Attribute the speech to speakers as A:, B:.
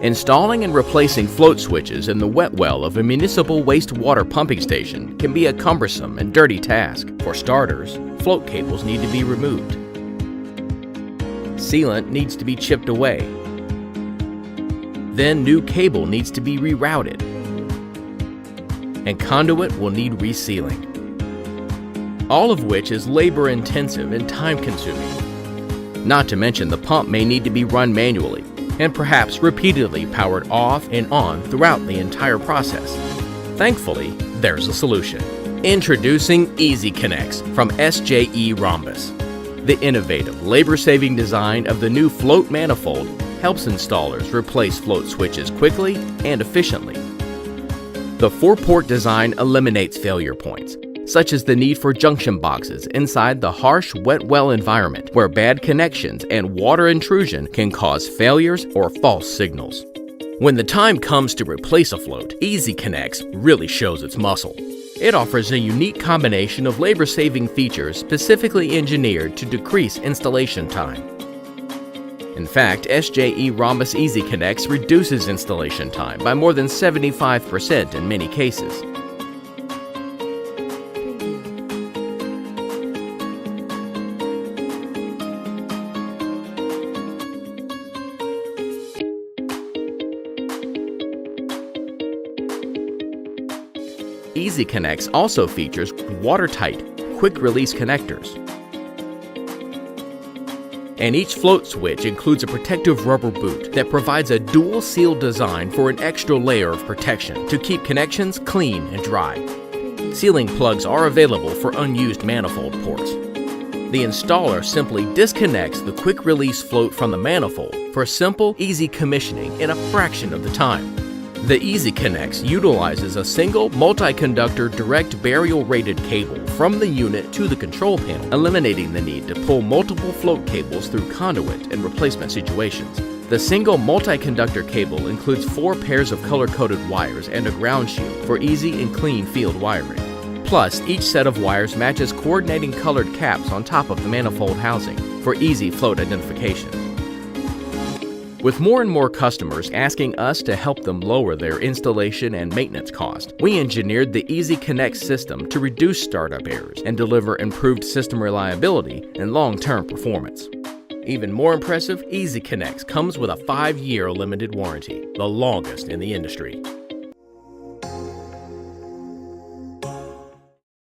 A: Installing and replacing float switches in the wet well of a municipal wastewater pumping station can be a cumbersome and dirty task. For starters, float cables need to be removed. Sealant needs to be chipped away. Then new cable needs to be rerouted. And conduit will need resealing. All of which is labor-intensive and time-consuming. Not to mention the pump may need to be run manually, and perhaps repeatedly powered off and on throughout the entire process. Thankfully, there's a solution. Introducing EZconnex from SJE Rhombus. The innovative, labor-saving design of the new float manifold helps installers replace float switches quickly and efficiently. The 4-port design eliminates failure points, such as the need for junction boxes inside the harsh wet well environment where bad connections and water intrusion can cause failures or false signals. When the time comes to replace a float, EZconnex really shows its muscle. It offers a unique combination of labor-saving features specifically engineered to decrease installation time. In fact, SJE Rhombus EZconnex reduces installation time by more than 75% in many cases. EZconnex also features watertight, quick-release connectors. And each float switch includes a protective rubber boot that provides a dual-seal design for an extra layer of protection to keep connections clean and dry. Sealing plugs are available for unused manifold ports. The installer simply disconnects the quick-release float from the manifold for simple, easy commissioning in a fraction of the time. The EZconnex utilizes a single multi-conductor direct burial rated cable from the unit to the control panel, eliminating the need to pull multiple float cables through conduit and replacement situations. The single multi-conductor cable includes 4 pairs of color-coded wires and a ground shield for easy and clean field wiring. Plus, each set of wires matches coordinating colored caps on top of the manifold housing for easy float identification. With more and more customers asking us to help them lower their installation and maintenance cost, we engineered the EZconnex system to reduce startup errors and deliver improved system reliability and long-term performance. Even more impressive, EZconnex comes with a 5-year limited warranty, the longest in the industry.